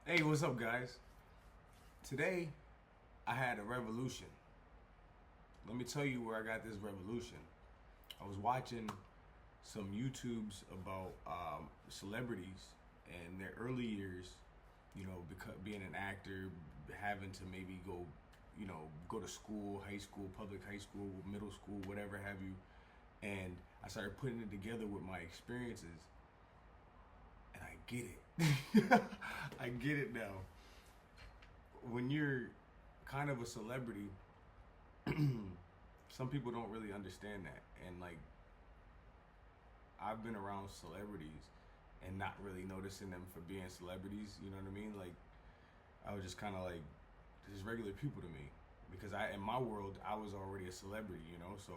Hey, what's up, guys? Today, I had a revolution. Let me tell you where I got this revolution. I was watching some YouTubes about celebrities and their early years, because being an actor, having to maybe go to school, high school, public high school, middle school, whatever have you. And I started putting it together with my experiences, and I get it. I get it now. When you're kind of a celebrity, some people don't really understand that. And like, I've been around celebrities and not really noticing them for being celebrities. You know what I mean? Like, I was just kind of like just regular people to me because in my world, I was already a celebrity. So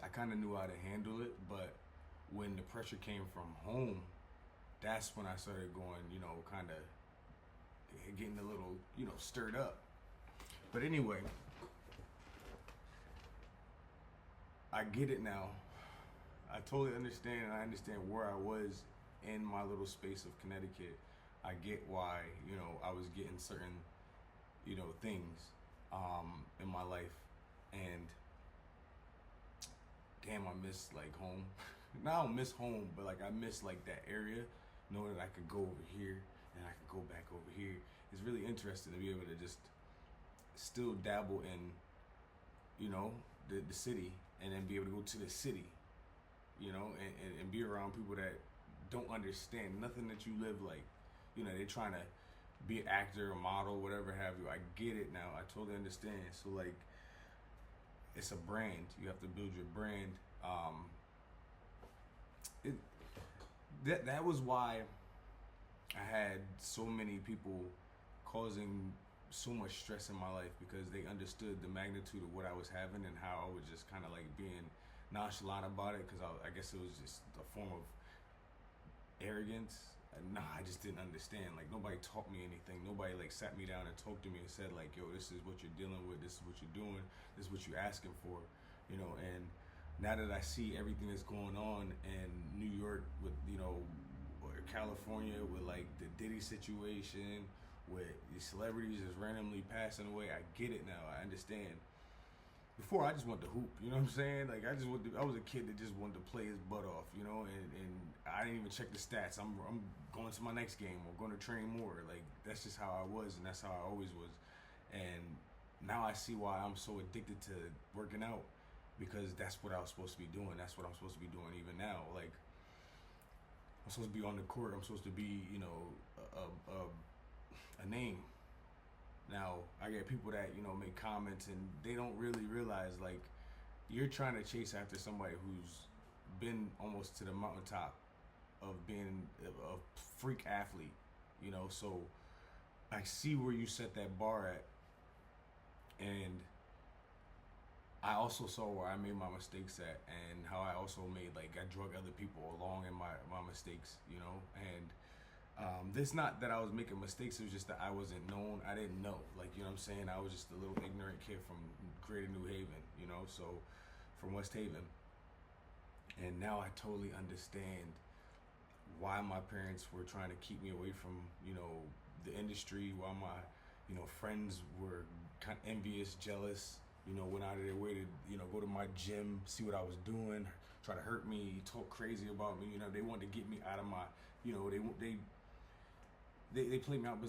I kind of knew how to handle it. But when the pressure came from home, that's when I started going, kind of getting a little, stirred up. But anyway, I get it now. I totally understand, and I understand where I was in my little space of Connecticut. I get why, I was getting certain, things in my life. And damn, I miss like home. Now I don't miss home, but like I miss like that area, knowing that I could go over here and I could go back over here. It's really interesting to be able to just still dabble in, the city, and then be able to go to the city, and be around people that don't understand nothing that you live like. They're trying to be an actor, a model, whatever have you. I get it now. I totally understand. So like, it's a brand. You have to build your brand. It, that was why I had so many people causing so much stress in my life, because they understood the magnitude of what I was having and how I was just kind of like being nonchalant about it, because I guess it was just a form of arrogance. Nah, I just didn't understand. Like, nobody taught me anything. Nobody like sat me down and talked to me and said like, yo, this is what you're dealing with. This is what you're doing. This is what you're asking for. And now that I see everything that's going on in New York with, or California with like the Diddy situation, with these celebrities just randomly passing away, I get it now. I understand. Before, I just wanted to hoop, you know what I'm saying? Like, I was a kid that just wanted to play his butt off, and I didn't even check the stats. I'm going to my next game or going to train more. Like, that's just how I was, and that's how I always was. And now I see why I'm so addicted to working out, because that's what I was supposed to be doing. That's what I'm supposed to be doing even now. Like, I'm supposed to be on the court. I'm supposed to be, a name. Now, I get people that, make comments, and they don't really realize, like, you're trying to chase after somebody who's been almost to the mountaintop of being a freak athlete, So I see where you set that bar at, and I also saw where I made my mistakes at, and how I also I drug other people along in my mistakes, and this not that I was making mistakes. It was just that I wasn't known. I didn't know. Like, you know what I'm saying? I was just a little ignorant kid from Greater New Haven, so from West Haven. And now I totally understand why my parents were trying to keep me away from, the industry, why my, friends were kind of envious, jealous, went out of their way to, go to my gym, see what I was doing, try to hurt me, talk crazy about me. They wanted to get me out of my, they played me out of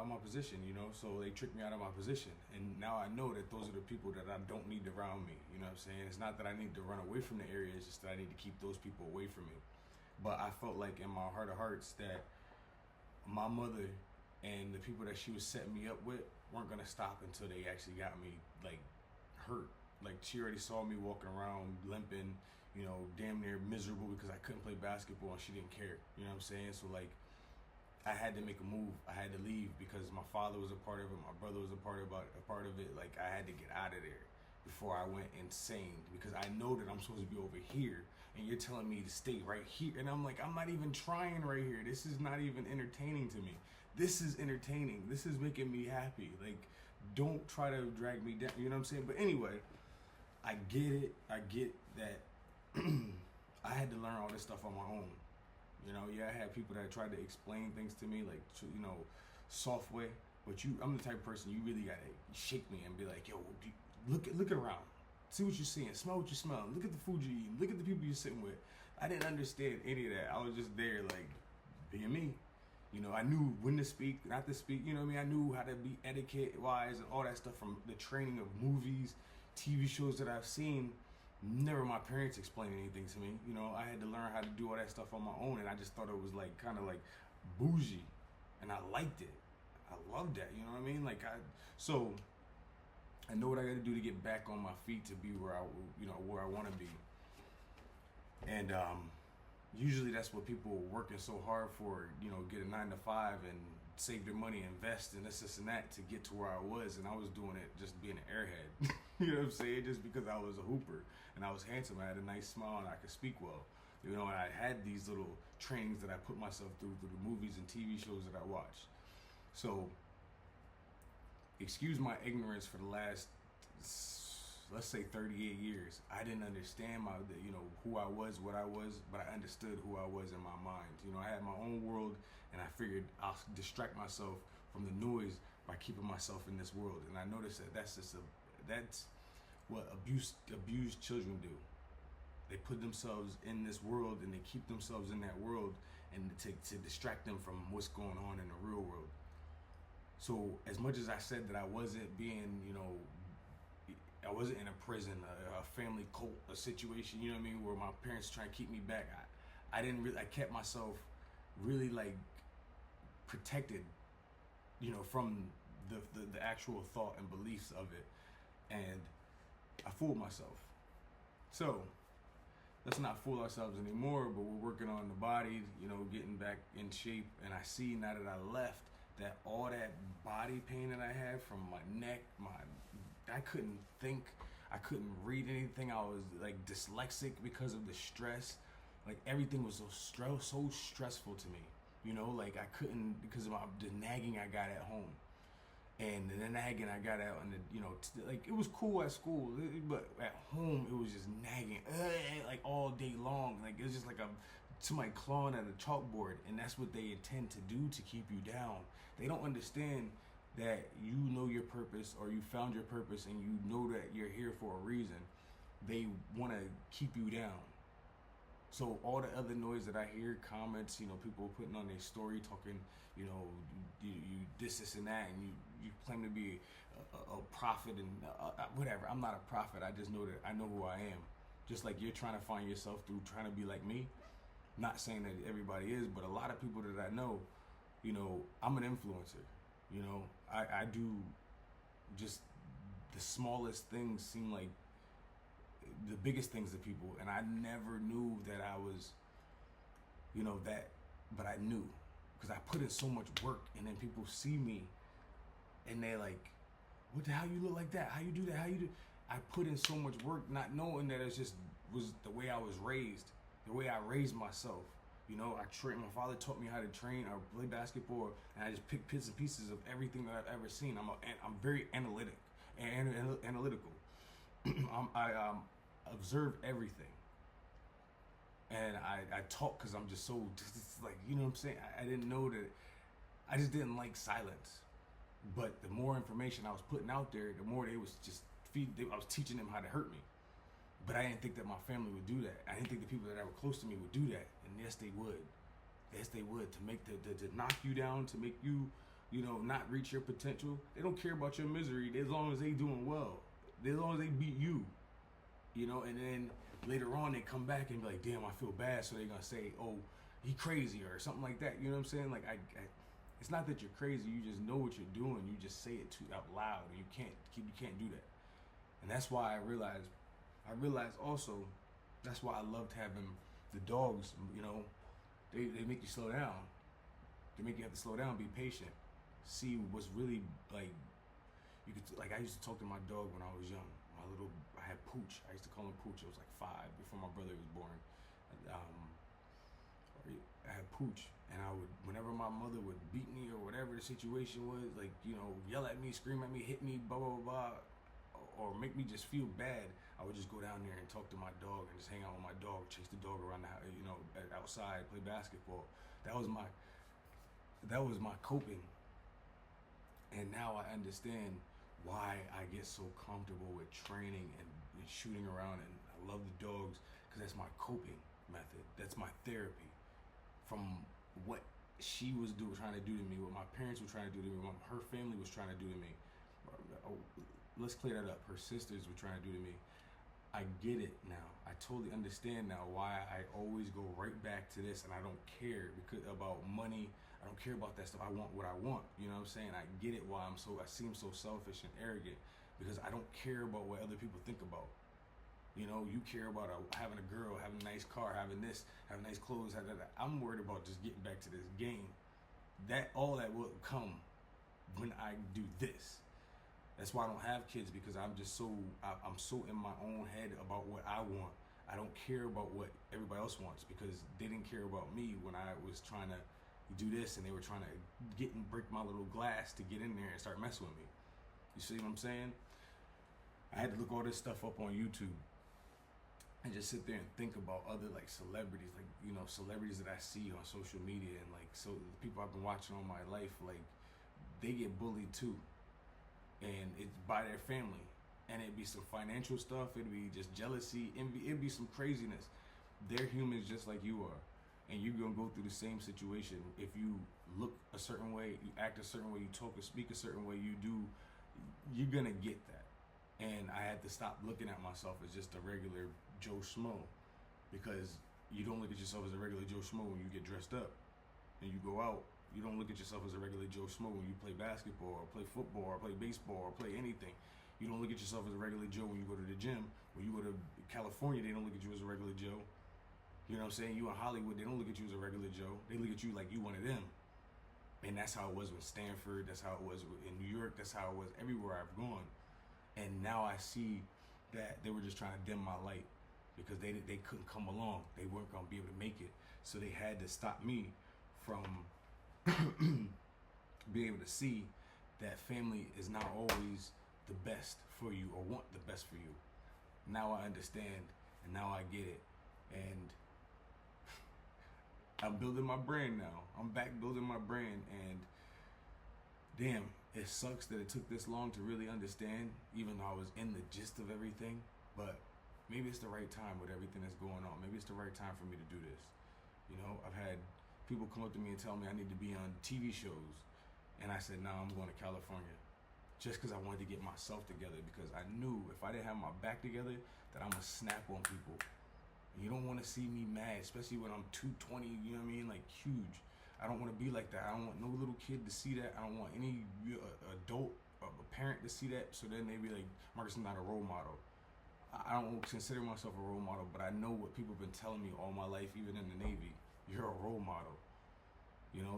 my position, so they tricked me out of my position. And now I know that those are the people that I don't need around me, you know what I'm saying? It's not that I need to run away from the area, it's just that I need to keep those people away from me. But I felt like in my heart of hearts that my mother and the people that she was setting me up with weren't gonna stop until they actually got me like hurt. Like, she already saw me walking around limping, damn near miserable because I couldn't play basketball, and she didn't care. You know what I'm saying? So like, I had to make a move. I had to leave because my father was a part of it. My brother was a part of it. Like, I had to get out of there before I went insane, because I know that I'm supposed to be over here, and you're telling me to stay right here. And I'm like, I'm not even trying right here. This is not even entertaining to me. This is entertaining. This is making me happy. Like, don't try to drag me down. You know what I'm saying? But anyway, I get it. I get that I had to learn all this stuff on my own. You know, yeah, I had people that tried to explain things to me, like, soft way. But I'm the type of person you really gotta shake me and be like, yo, look around, see what you're seeing, smell what you're smelling, look at the food you're eating, look at the people you're sitting with. I didn't understand any of that. I was just there, like, being me. You know, I knew when to speak, not to speak. You know what I mean? I knew how to be etiquette wise and all that stuff from the training of movies, TV shows that I've seen. Never my parents explained anything to me. You know, I had to learn how to do all that stuff on my own, and I just thought it was like kind of like bougie, and I liked it. I loved that. You know what I mean? So I know what I got to do to get back on my feet to be where where I want to be. And usually that's what people are working so hard for. You know, get a 9 to 5 and save their money, invest in this and that to get to where I was, and I was doing it just being an airhead. You know what I'm saying? Just because I was a hooper and I was handsome, I had a nice smile, and I could speak well. You know, and I had these little trainings that I put myself through the movies and TV shows that I watched. So, excuse my ignorance for the last, let's say, 38 years. I didn't understand who I was, what I was, but I understood who I was in my mind. You know, I had my own world, and I figured I'll distract myself from the noise by keeping myself in this world. And I noticed that that's what abused children do. They put themselves in this world, and they keep themselves in that world, and to distract them from what's going on in the real world. So as much as I said that I wasn't being, I wasn't in a prison, a family cult, a situation, you know what I mean, where my parents trying to keep me back. I kept myself really like protected, from the actual thought and beliefs of it. And I fooled myself. So let's not fool ourselves anymore, but we're working on the body, getting back in shape. And I see now that I left that all that body pain that I had from my neck, I couldn't think, I couldn't read anything. I was like dyslexic because of the stress. Like everything was so stressful to me, like I couldn't, because of the nagging I got at home. And the nagging I got out, and like it was cool at school, but at home it was just nagging, like all day long. Like it was just like somebody clawing at a chalkboard, and that's what they intend to do to keep you down. They don't understand that you know your purpose, or you found your purpose, and you know that you're here for a reason. They want to keep you down. So all the other noise that I hear, comments, people putting on their story, talking, you this and that, and you claim to be a prophet and whatever. I'm not a prophet. I just know that I know who I am. Just like you're trying to find yourself through trying to be like me. Not saying that everybody is, but a lot of people that I know, I'm an influencer. I do just the smallest things seem like the biggest things to people, and I never knew that I was, but I knew, because I put in so much work, and then people see me, and they're like, "What the hell you look like that? How you do that? How you do?" I put in so much work, not knowing that it was the way I was raised, the way I raised myself. My father taught me how to train or play basketball, and I just picked bits and pieces of everything that I've ever seen. I'm very analytical. I observe everything, and I talk because I'm just so like, what I'm saying. I didn't know that. I just didn't like silence. But the more information I was putting out there, the more they was just I was teaching them how to hurt me. But I didn't think that my family would do that. I didn't think the people that were close to me would do that. And yes, they would. Yes, they would. To make to knock you down, to make you, not reach your potential. They don't care about your misery as long as they doing well. As long as they beat you. And then later on they come back and be like, damn, I feel bad. So they're going to say, oh, he crazy or something like that. You know what I'm saying? Like, it's not that you're crazy. You just know what you're doing. You just say it out loud. And you can't do that. And that's why I realized also, that's why I loved having the dogs, they make you slow down. They make you have to slow down, be patient, see what's really like, I used to talk to my dog when I was young. I had Pooch. I used to call him Pooch. I was like 5 before my brother was born. I had Pooch, and whenever my mother would beat me or whatever the situation was, like, yell at me, scream at me, hit me, blah, blah, blah, or make me just feel bad, I would just go down there and talk to my dog and just hang out with my dog, chase the dog around the house, outside, play basketball. That was my coping. And now I understand why I get so comfortable with training and shooting around, and I love the dogs because that's my coping method. That's my therapy from what she was trying to do to me, what my parents were trying to do to me, what her family was trying to do to me. Let's clear that up. Her sisters were trying to do to me. I get it now. I totally understand now why I always go right back to this, and I don't care about money. I don't care about that stuff. I want what I want. You know what I'm saying? I get it why I seem so selfish and arrogant, because I don't care about what other people think about. You care about having a girl, having a nice car, having this, having nice clothes, having that. I'm worried about just getting back to this game. All that will come when I do this. That's why I don't have kids, because I'm so in my own head about what I want. I don't care about what everybody else wants, because they didn't care about me when I was trying to do this, and they were trying to break my little glass to get in there and start messing with me. You see what I'm saying? I had to look all this stuff up on YouTube and just sit there and think about other celebrities, celebrities that I see on social media, and so the people I've been watching all my life, they get bullied too. And it's by their family, and it'd be some financial stuff, it'd be just jealousy, envy, it'd be some craziness. They're humans just like you are, and you're gonna go through the same situation. If you look a certain way, you act a certain way, you talk or speak a certain way, you're gonna get that. And I had to stop looking at myself as just a regular Joe Schmo, because you don't look at yourself as a regular Joe Schmo when you get dressed up and you go out. You don't look at yourself as a regular Joe Schmo when you play basketball or play football or play baseball or play anything. You don't look at yourself as a regular Joe when you go to the gym. When you go to California, they don't look at you as a regular Joe. You know what I'm saying? You in Hollywood, they don't look at you as a regular Joe. They look at you like you one of them. And that's how it was with Stanford. That's how it was in New York. That's how it was everywhere I've gone. And now I see that they were just trying to dim my light, because they couldn't come along. They weren't going to be able to make it. So they had to stop me from being able to see that family is not always the best for you or want the best for you. Now I understand, and now I get it. And I'm building my brand now. I'm back building my brand, and damn, it sucks that it took this long to really understand, even though I was in the gist of everything. But maybe it's the right time with everything that's going on. Maybe it's the right time for me to do this. I've had people come up to me and tell me I need to be on TV shows, and I said, no, I'm going to California, just because I wanted to get myself together, because I knew if I didn't have my back together, that I'm going to snap on people. And you don't want to see me mad, especially when I'm 220, you know what I mean, huge. I don't want to be like that. I don't want no little kid to see that. I don't want any adult or a parent to see that, so then they be like, Marcus is not a role model. I don't consider myself a role model, but I know what people have been telling me all my life, even in the Navy. You're a role model.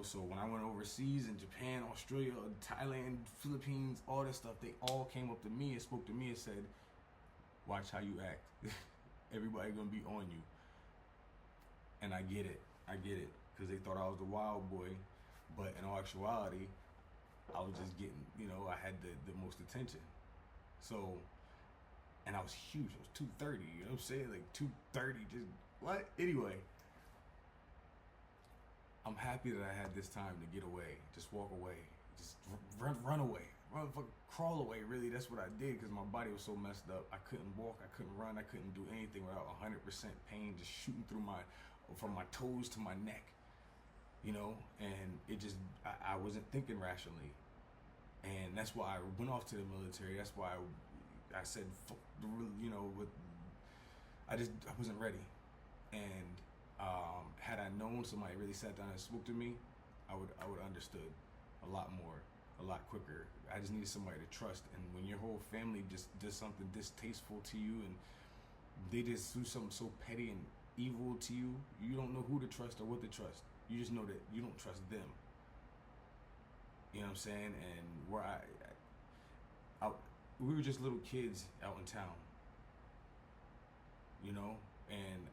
So when I went overseas in Japan, Australia, Thailand, Philippines, all that stuff, they all came up to me and spoke to me and said, watch how you act. Everybody gonna be on you. And I get it, because they thought I was the wild boy, but in all actuality, I was just getting, I had the most attention. So, and I was huge. I was 230, you know what I'm saying? 230, just what? Anyway, I'm happy that I had this time to get away, just walk away, just run away, crawl away. Really, that's what I did, because my body was so messed up. I couldn't walk, I couldn't run, I couldn't do anything without 100% pain just shooting through from my toes to my neck, and it just, I wasn't thinking rationally. And that's why I went off to the military. That's why I said, I wasn't ready. And had I known, somebody really sat down and spoke to me, I would understood a lot more, a lot quicker. I just needed somebody to trust. And when your whole family just does something distasteful to you, and they just do something so petty and evil to you, you don't know who to trust or what to trust. You just know that you don't trust them. You know what I'm saying? And where we were just little kids out in town, and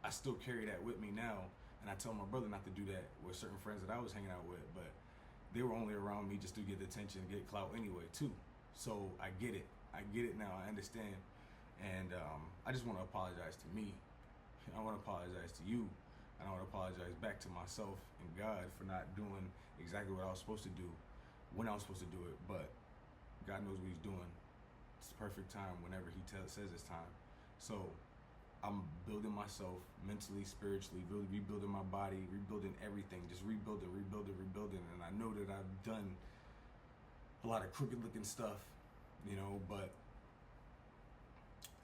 I still carry that with me now. And I tell my brother not to do that with certain friends that I was hanging out with, but they were only around me just to get attention, get clout anyway too. So I get it. I get it now. I understand, and I just want to apologize to me. I want to apologize to you. And I want to apologize back to myself and God for not doing exactly what I was supposed to do when I was supposed to do it. But God knows what He's doing. It's the perfect time whenever He says it's time. So I'm building myself mentally, spiritually, rebuilding my body, rebuilding everything, just rebuilding. And I know that I've done a lot of crooked looking stuff, but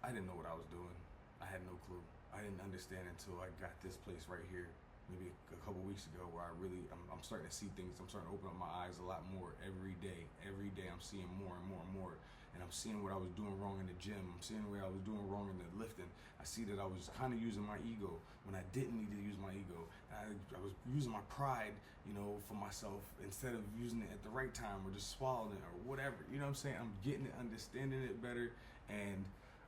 I didn't know what I was doing. I had no clue. I didn't understand until I got this place right here, maybe a couple weeks ago, where I'm starting to see things. I'm starting to open up my eyes a lot more every day. Every day I'm seeing more and more and more. And I'm seeing what I was doing wrong in the gym. I'm seeing what I was doing wrong in the lifting. I see that I was kind of using my ego when I didn't need to use my ego. I was using my pride, for myself instead of using it at the right time or just swallowing it or whatever. You know what I'm saying? I'm getting it, understanding it better. And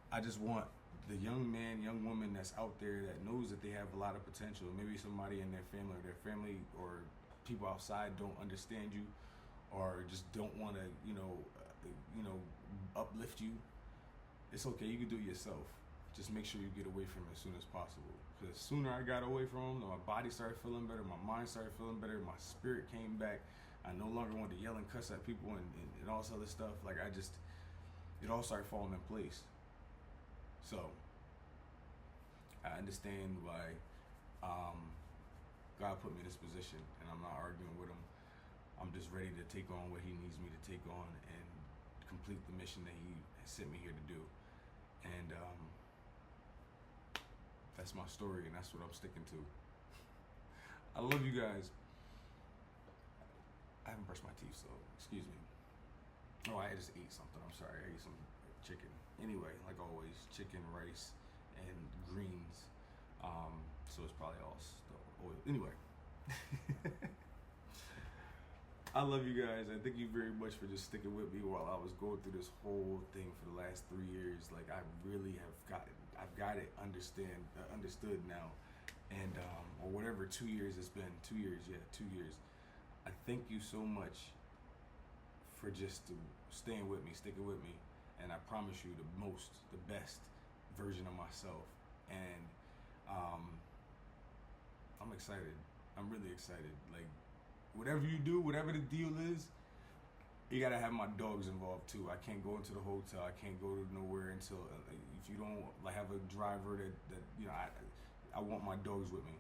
I just want the young man, young woman that's out there that knows that they have a lot of potential. Maybe somebody in their family or people outside don't understand you or just don't want to, uplift you. It's okay. You can do it yourself. Just make sure you get away from it as soon as possible. Because the sooner I got away from them, my body started feeling better, my mind started feeling better, my spirit came back. I no longer wanted to yell and cuss at people and all this other stuff. It all started falling in place. So I understand why God put me in this position, and I'm not arguing with Him. I'm just ready to take on what He needs me to take on and complete the mission that He has sent me here to do. And that's my story, and that's what I'm sticking to. I love you guys. I haven't brushed my teeth, so excuse me. Oh, I just ate something. I'm sorry. I ate some chicken. Anyway, like always, chicken, rice, and greens. So it's probably all oil. Anyway. I love you guys. I thank you very much for just sticking with me while I was going through this whole thing for the last 3 years. I really have I've got it understood now. And, or whatever 2 years it's been. 2 years, yeah, 2 years. I thank you so much for just staying with me, sticking with me. And I promise you the best version of myself. And I'm excited. I'm really excited. Whatever you do, whatever the deal is, you gotta have my dogs involved too. I can't go into the hotel. I can't go to nowhere until if you don't have a driver that I want my dogs with me.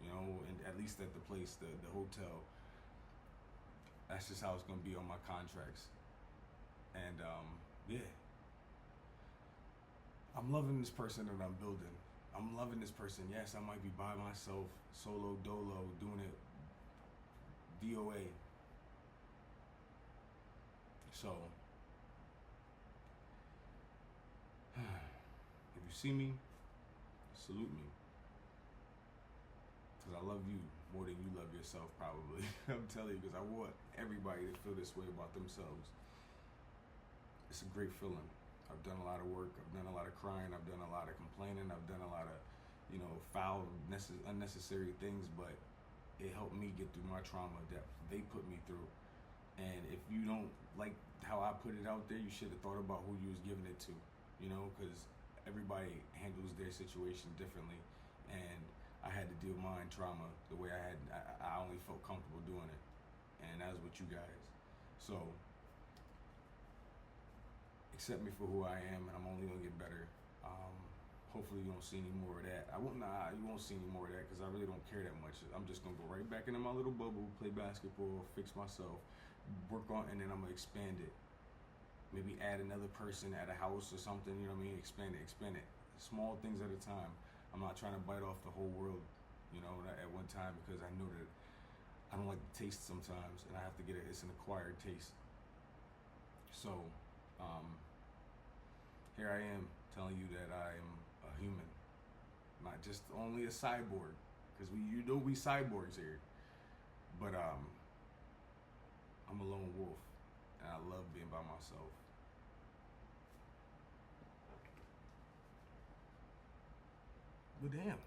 And at least at the place, the hotel. That's just how it's gonna be on my contracts. And yeah. I'm loving this person that I'm building. I'm loving this person. Yes, I might be by myself, solo dolo, doing it DOA. So, if you see me, salute me. Because I love you more than you love yourself, probably. I'm telling you, because I want everybody to feel this way about themselves. It's a great feeling. I've done a lot of work. I've done a lot of crying. I've done a lot of complaining. I've done a lot of, foul, unnecessary things, but it helped me get through my trauma that they put me through. And if you don't like how I put it out there, you should have thought about who you was giving it to, because everybody handles their situation differently. And I had to deal with my own trauma the way I only felt comfortable doing it. And that was with you guys. So, accept me for who I am, and I'm only gonna get better. Hopefully you don't see any more of that. You won't see any more of that because I really don't care that much. I'm just gonna go right back into my little bubble, play basketball, fix myself, work on, and then I'm gonna expand it. Maybe add another person at a house or something. You know what I mean? Expand it. Small things at a time. I'm not trying to bite off the whole world, at one time, because I know that I don't like the taste sometimes, and I have to get it. It's an acquired taste. So. Here I am telling you that I am a human, not just only a cyborg, because we cyborgs here. But I'm a lone wolf, and I love being by myself. But damn.